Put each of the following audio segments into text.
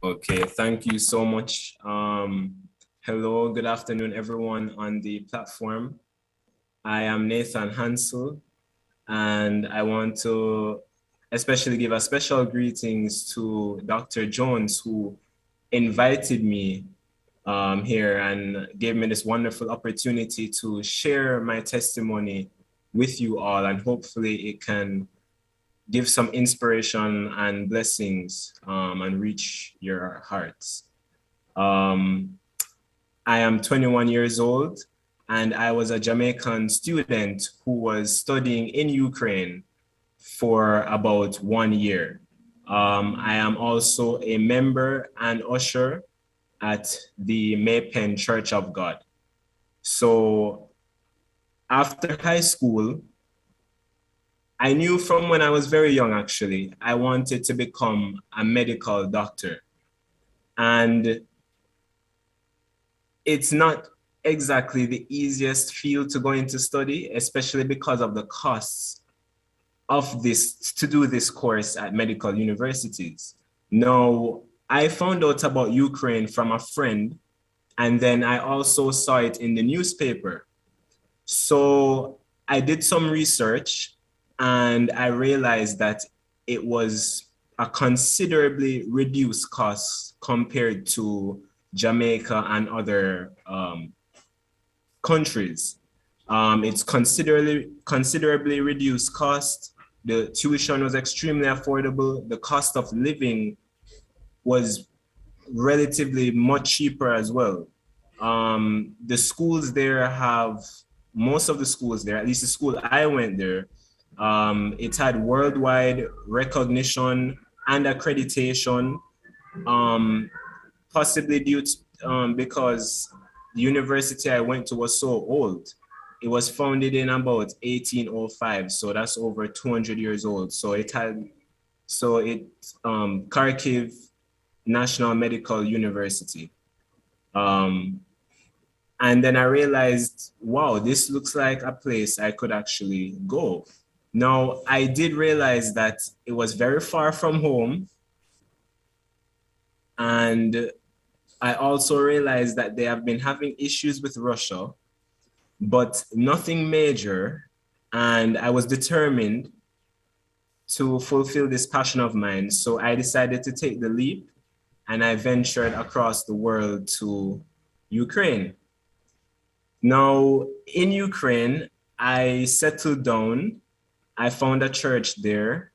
Okay, thank you so much. Hello, good afternoon, everyone on the platform. I am Nathan Hansle, and I want to especially give a special greetings to Dr. Jones, who invited me here and gave me this wonderful opportunity to share my testimony with you all, and hopefully it can give some inspiration and blessings and reach your hearts. Um, I am 21 years old and I was a Jamaican student who was studying in Ukraine for about 1 year. I am also a member and usher at the Maypen Church of God. So after high school, I knew from when I was very young, actually, I wanted to become a medical doctor. And it's not exactly the easiest field to go into study, especially because of the costs of this to do this course at medical universities. Now, I found out about Ukraine from a friend, and then I also saw it in the newspaper. So I did some research and I realized that it was a considerably reduced cost compared to Jamaica and other countries. It's considerably reduced cost. The tuition was extremely affordable. The cost of living was relatively much cheaper as well. The schools there have, most of the schools there, at least the school I went there, it had worldwide recognition and accreditation, um, possibly due to, because the university I went to was so old. It was founded in about 1805, so that's over 200 years old. Kharkiv National Medical University. Um, and then I realized, wow, this looks like a place I could actually go. Now, I did realize that it was very far from home. And I also realized that they have been having issues with Russia, but nothing major. And I was determined to fulfill this passion of mine. So I decided to take the leap and I ventured across the world to Ukraine. Now, in Ukraine, I settled down. I found a church there.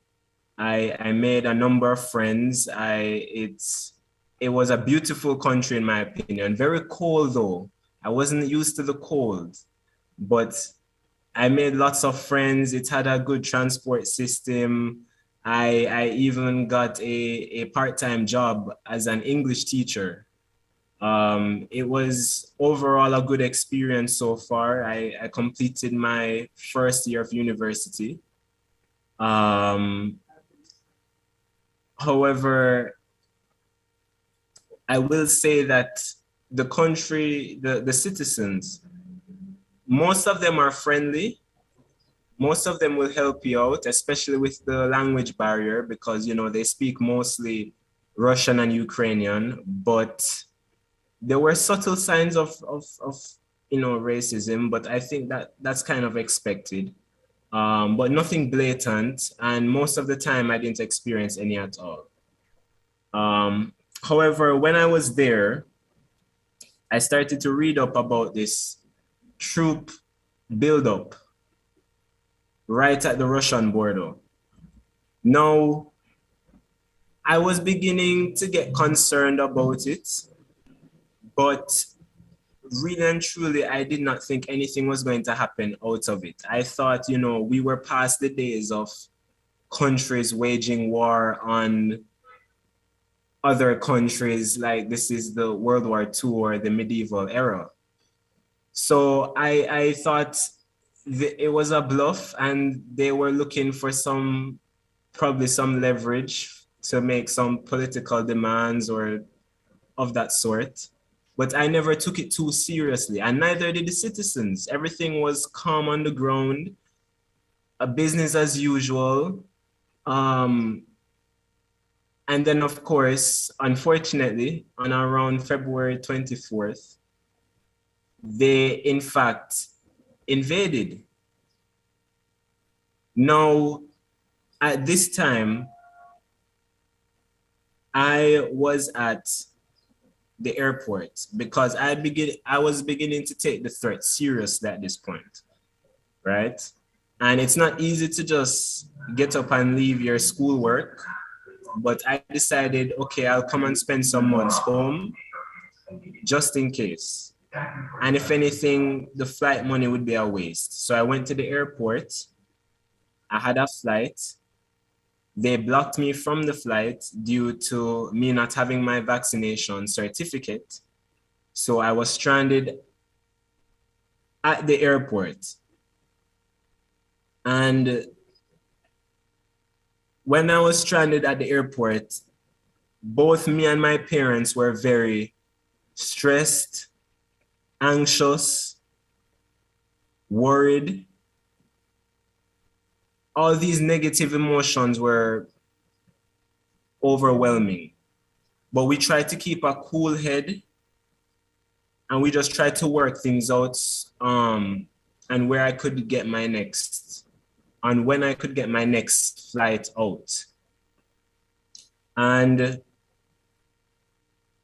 I made a number of friends. It was a beautiful country in my opinion. Very cold though. I wasn't used to the cold, but I made lots of friends. It had a good transport system. I even got a part-time job as an English teacher. It was overall a good experience so far. I completed my first year of university. Um, However, I will say that the country, the citizens, most of them are friendly. Most of them will help you out, especially with the language barrier, because you know they speak mostly Russian and Ukrainian. But there were subtle signs of racism, but I think that that's kind of expected. But nothing blatant, and most of the time I didn't experience any at all. However, when I was there, I started to read up about this troop buildup right at the Russian border. Now, I was beginning to get concerned about it, but really and truly, I did not think anything was going to happen out of it. I thought, we were past the days of countries waging war on other countries, like this is the World War II or the medieval era. So I thought it was a bluff and they were looking for probably some leverage to make some political demands or of that sort. But I never took it too seriously, and neither did the citizens. Everything was calm on the ground, a business as usual. And then, of course, unfortunately, on around February 24th, they in fact invaded. Now, at this time, I was at the airport because I was beginning to take the threat seriously at this point, right? And it's not easy to just get up and leave your schoolwork, but I decided, okay, I'll come and spend some months home just in case. And if anything, the flight money would be a waste. So I went to the airport. I had a flight. They blocked me from the flight due to me not having my vaccination certificate. So I was stranded at the airport. And when I was stranded at the airport, both me and my parents were very stressed, anxious, worried. All these negative emotions were overwhelming. But we tried to keep a cool head and we just tried to work things out and where I could get my next, and when I could get my next flight out. And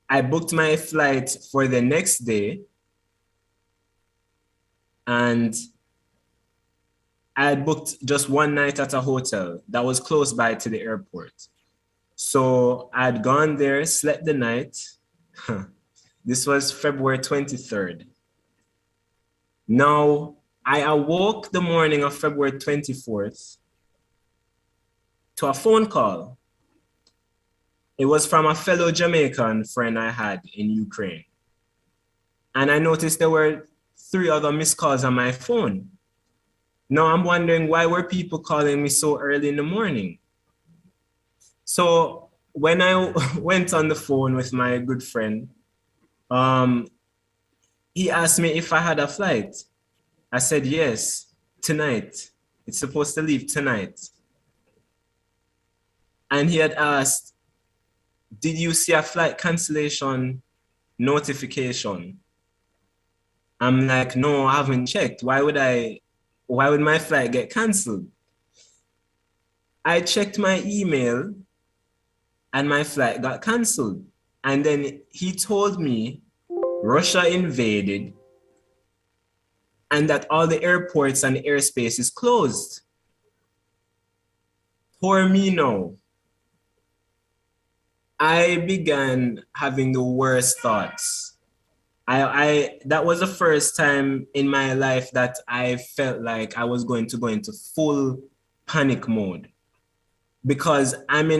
I booked my flight for the next day, and I had booked just one night at a hotel that was close by to the airport. So I'd gone there, slept the night. This was February 23rd. Now, I awoke the morning of February 24th to a phone call. It was from a fellow Jamaican friend I had in Ukraine. And I noticed there were 3 other missed calls on my phone. Now I'm wondering, why were people calling me so early in the morning? So when I went on the phone with my good friend, he asked me if I had a flight. I said, yes, tonight. It's supposed to leave tonight. And he had asked, did you see a flight cancellation notification? I'm like, no, I haven't checked. Why would my flight get canceled? I checked my email and my flight got canceled. And then he told me Russia invaded and that all the airports and the airspace is closed. Poor me now. I began having the worst thoughts. That was the first time in my life that I felt like I was going to go into full panic mode, because I'm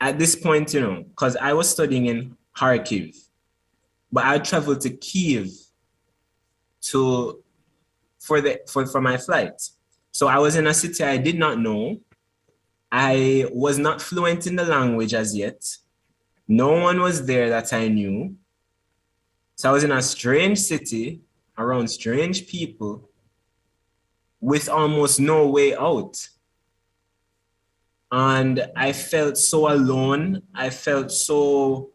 at this point, because I was studying in Kharkiv, but I traveled to Kiev for my flight. So I was in a city I did not know. I was not fluent in the language as yet. No one was there that I knew. So I was in a strange city around strange people with almost no way out. And I felt so alone. I felt so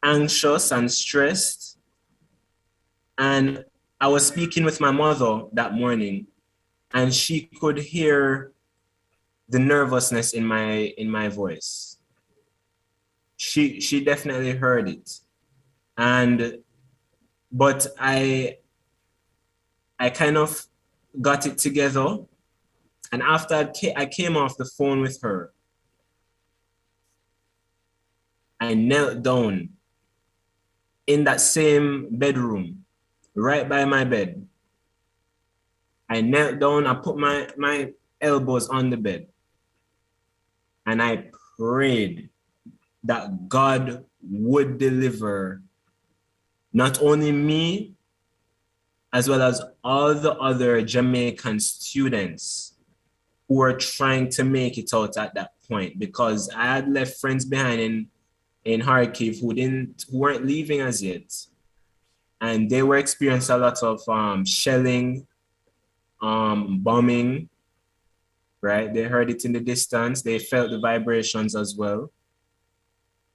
anxious and stressed. And I was speaking with my mother that morning, and she could hear the nervousness in my voice. She definitely heard it. But I kind of got it together. And after I came off the phone with her, I knelt down in that same bedroom, right by my bed. I knelt down, I put my elbows on the bed, and I prayed that God would deliver not only me, as well as all the other Jamaican students who were trying to make it out at that point, because I had left friends behind in Kharkiv who weren't leaving as yet. And they were experiencing a lot of shelling, bombing. right? They heard it in the distance. They felt the vibrations as well.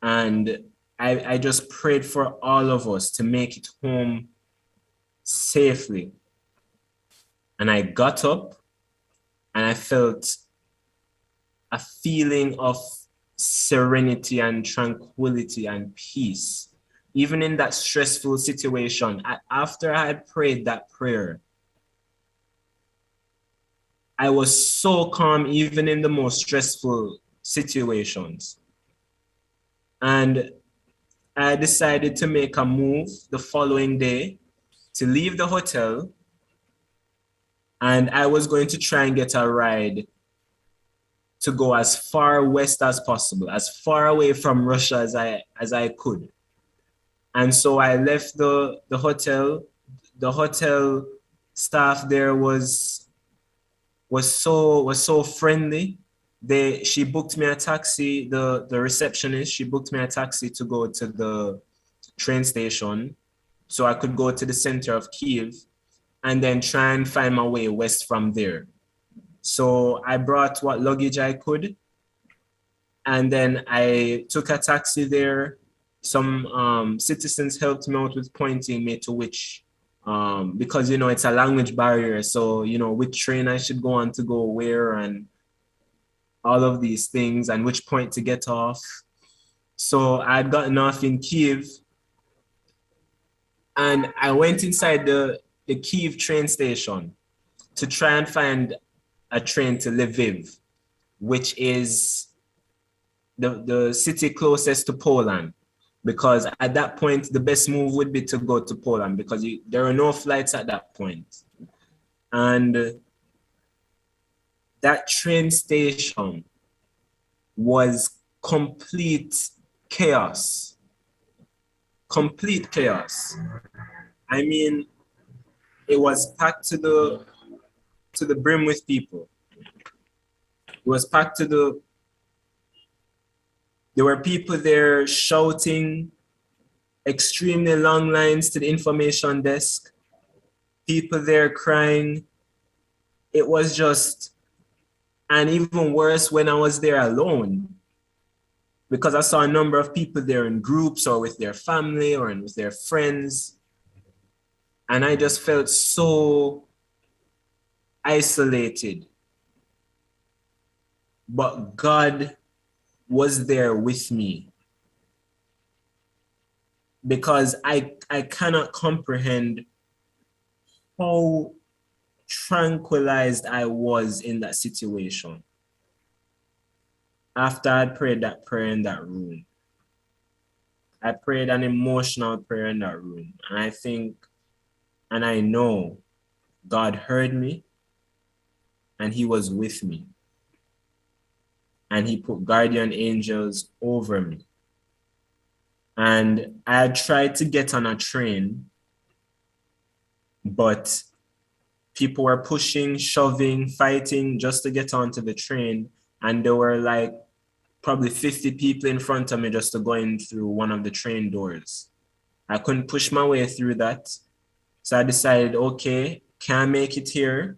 And I just prayed for all of us to make it home safely. And I got up and I felt a feeling of serenity and tranquility and peace. Even in that stressful situation, after I had prayed that prayer, I was so calm, even in the most stressful situations. And I decided to make a move the following day to leave the hotel. And I was going to try and get a ride to go as far west as possible, as far away from Russia as I could. And so I left the hotel. The hotel staff there was so friendly. She booked me a taxi, the receptionist, she booked me a taxi to go to the train station so I could go to the center of Kiev and then try and find my way west from there. So I brought what luggage I could, and then I took a taxi there. Some citizens helped me out with pointing me to which, because, you know, it's a language barrier. So, you know, which train I should go on to go where and all of these things and which point to get off. So I'd gotten off in Kiev and I went inside the Kiev train station to try and find a train to Lviv, which is the city closest to Poland. Because at that point, the best move would be to go to Poland because there are no flights at that point. And that train station was complete chaos. Complete chaos. I mean, it was packed to the brim with people. It was packed to there were people there shouting, extremely long lines to the information desk, people there crying. It was just, and even worse when I was there alone, because I saw a number of people there in groups or with their family or with their friends. And I just felt so isolated. But God was there with me, because I cannot comprehend how tranquilized I was in that situation after I prayed that prayer in that room. I prayed an emotional prayer in that room. And I think, and I know God heard me and he was with me. And he put guardian angels over me. And I had tried to get on a train, but people were pushing, shoving, fighting just to get onto the train. And there were like probably 50 people in front of me just to go in through one of the train doors. I couldn't push my way through that. So I decided, okay, can't make it here.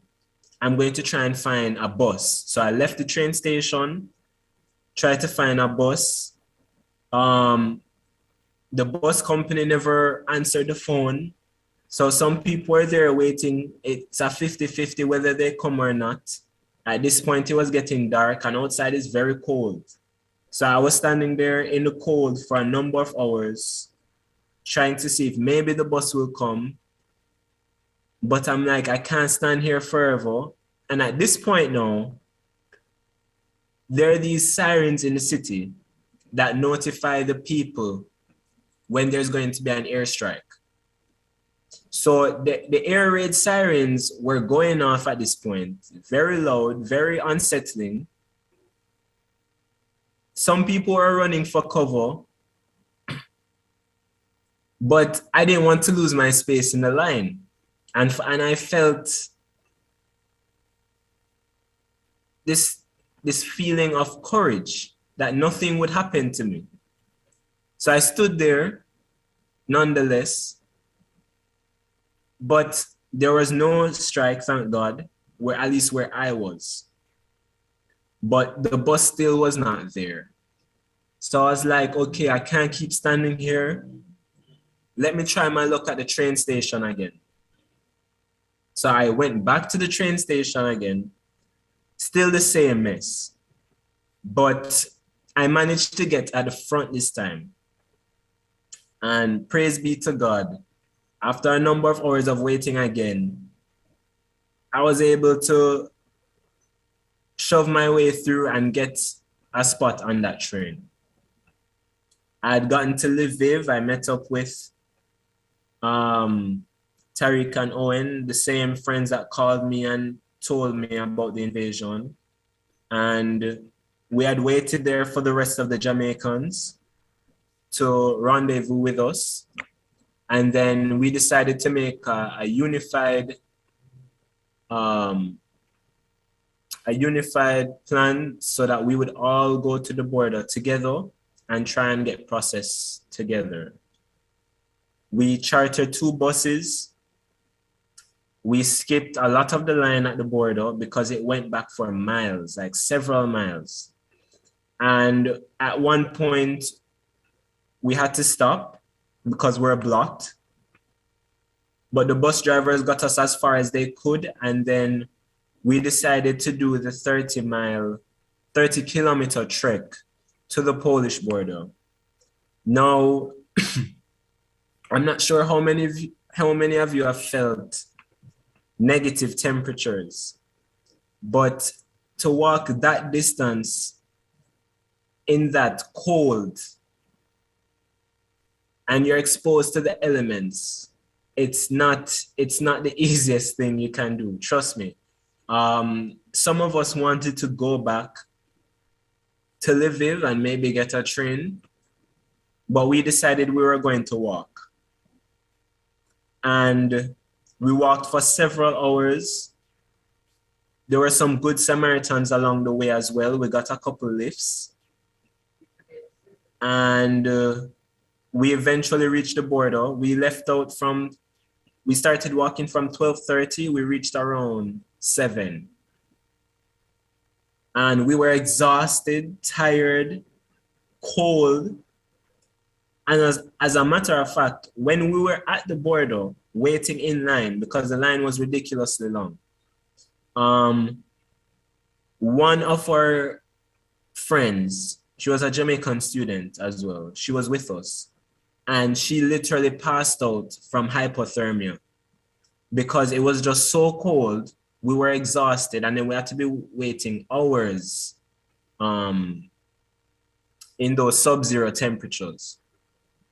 I'm going to try and find a bus. So I left the train station, tried to find a bus. The bus company never answered the phone. So some people were there waiting. It's a 50-50 whether they come or not. At this point, it was getting dark and outside is very cold. So I was standing there in the cold for a number of hours, trying to see if maybe the bus will come. But I'm like, I can't stand here forever. And at this point now, there are these sirens in the city that notify the people when there's going to be an airstrike. So the air raid sirens were going off at this point, very loud, very unsettling. Some people were running for cover, but I didn't want to lose my space in the line. And I felt this feeling of courage that nothing would happen to me. So I stood there nonetheless, but there was no strike, thank God, at least where I was. but the bus still was not there. So I was like, okay, I can't keep standing here. Let me try my luck at the train station again. So I went back to the train station again, still the same mess. But I managed to get at the front this time. And praise be to God, after a number of hours of waiting again, I was able to shove my way through and get a spot on that train. I had gotten to Lviv. I met up with Tariq and Owen, the same friends that called me and told me about the invasion. And we had waited there for the rest of the Jamaicans to rendezvous with us. And then we decided to make a unified plan so that we would all go to the border together and try and get processed together. We chartered 2 buses. We skipped a lot of the line at the border because it went back for miles, like several miles. And at one point, we had to stop because we're blocked. But the bus drivers got us as far as they could. And then we decided to do the 30-kilometer trek to the Polish border. Now, I'm not sure how many of you have felt negative temperatures, but to walk that distance in that cold and you're exposed to the elements, it's not the easiest thing you can do. Trust me. Some of us wanted to go back to Lviv and maybe get a train, but we decided we were going to walk. And we walked for several hours. There were some good Samaritans along the way as well. We got a couple lifts. And we eventually reached the border. We started walking from 12:30. We reached around 7. And we were exhausted, tired, cold. And as a matter of fact, when we were at the border waiting in line, because the line was ridiculously long, one of our friends, she was a Jamaican student as well. She was with us. And she literally passed out from hypothermia because it was just so cold. We were exhausted, and then we had to be waiting hours in those sub-zero temperatures.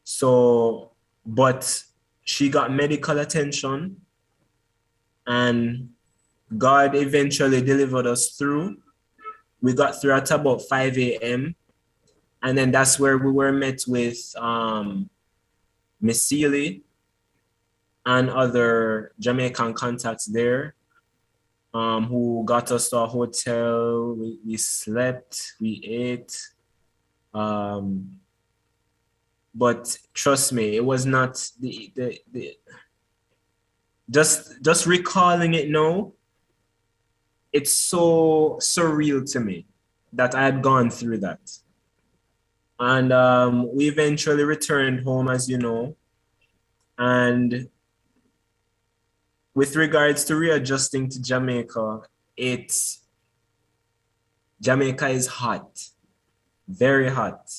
So, but she got medical attention, and God eventually delivered us through. We got through at about 5 a.m. And then that's where we were met with Miss Seeley and other Jamaican contacts there, who got us to a hotel. We slept, we ate. But trust me, it was not just recalling it now, it's so surreal to me that I had gone through that. And we eventually returned home, as you know. And with regards to readjusting to Jamaica, Jamaica is hot, very hot.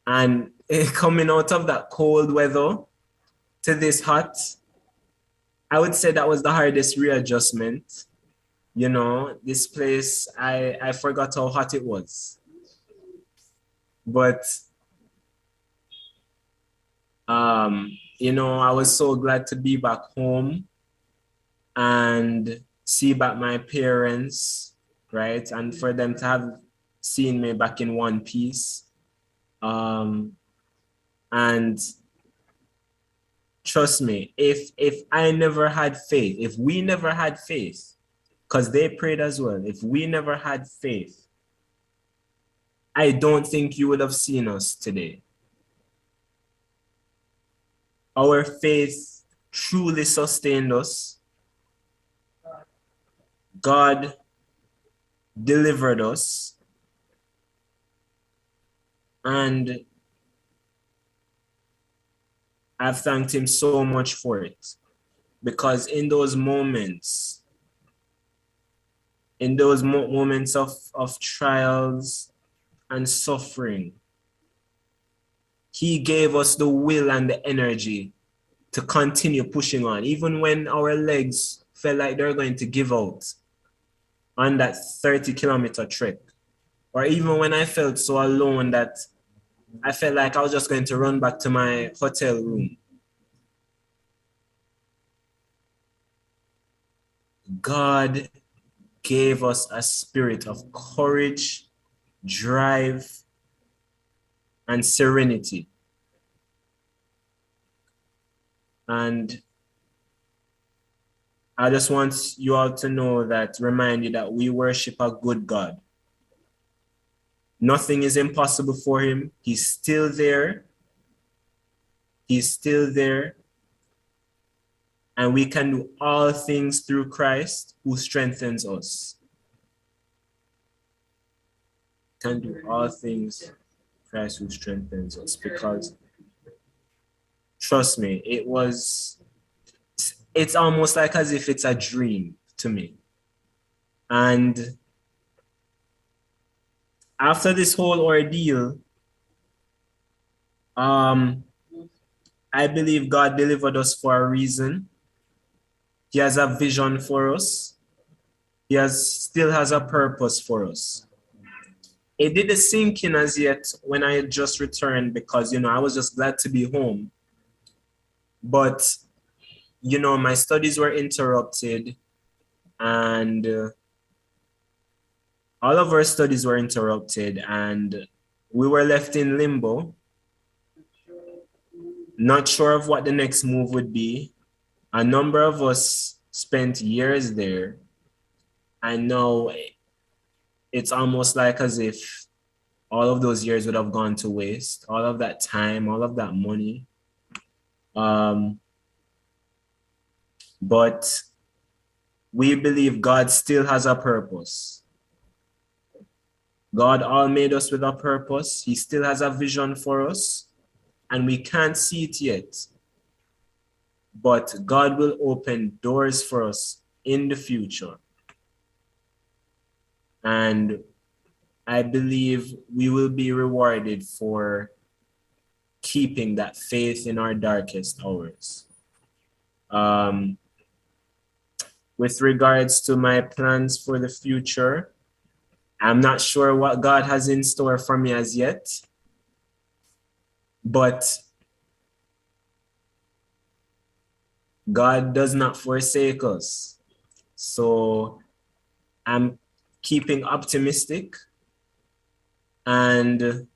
And coming out of that cold weather to this hot, I would say that was the hardest readjustment. You know, this place, I forgot how hot it was. But, you know, I was so glad to be back home and see back my parents, right? And for them to have seen me back in one piece. And trust me, if I never had faith, if we never had faith, because they prayed as well, if we never had faith, I don't think you would have seen us today. Our faith truly sustained us. God delivered us, and I've thanked him so much for it, because in those moments, moments of trials and suffering, he gave us the will and the energy to continue pushing on, even when our legs felt like they're going to give out on that 30-kilometer trek. Or even when I felt so alone that I felt like I was just going to run back to my hotel room. God gave us a spirit of courage, drive, and serenity. And I just want you all to know that, remind you that we worship a good God. Nothing is impossible for him. He's still there. He's still there. And we can do all things through Christ who strengthens us. Can do all things Christ who strengthens us, because trust me, it's almost like as if it's a dream to me. And after this whole ordeal, I believe God delivered us for a reason. He has a vision for us. He still has a purpose for us. It didn't sink in as yet when I had just returned, because, I was just glad to be home. But, my studies were interrupted, and all of our studies were interrupted, and we were left in limbo, not sure of what the next move would be. A number of us spent years there, and now it's almost like as if all of those years would have gone to waste, all of that time, all of that money. But we believe God still has a purpose. God all made us with a purpose. He still has a vision for us, and we can't see it yet. But God will open doors for us in the future. And I believe we will be rewarded for keeping that faith in our darkest hours. With regards to my plans for the future, I'm not sure what God has in store for me as yet, but God does not forsake us. So I'm keeping optimistic, and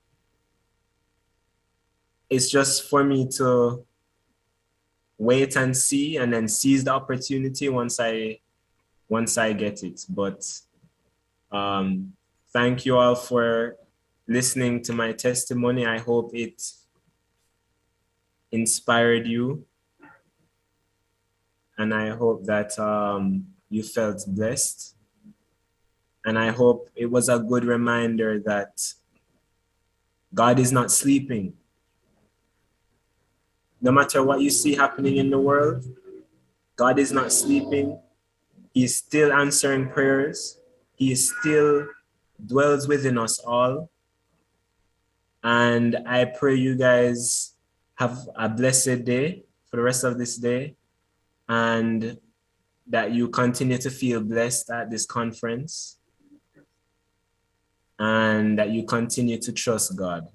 it's just for me to wait and see, and then seize the opportunity once I get it. But thank you all for listening to my testimony. I hope it inspired you, and I hope that you felt blessed. And I hope it was a good reminder that God is not sleeping. No matter what you see happening in the world, God is not sleeping. He's still answering prayers. He still dwells within us all. And I pray you guys have a blessed day for the rest of this day, and that you continue to feel blessed at this conference, and that you continue to trust God.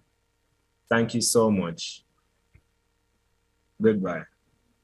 Thank you so much. Goodbye.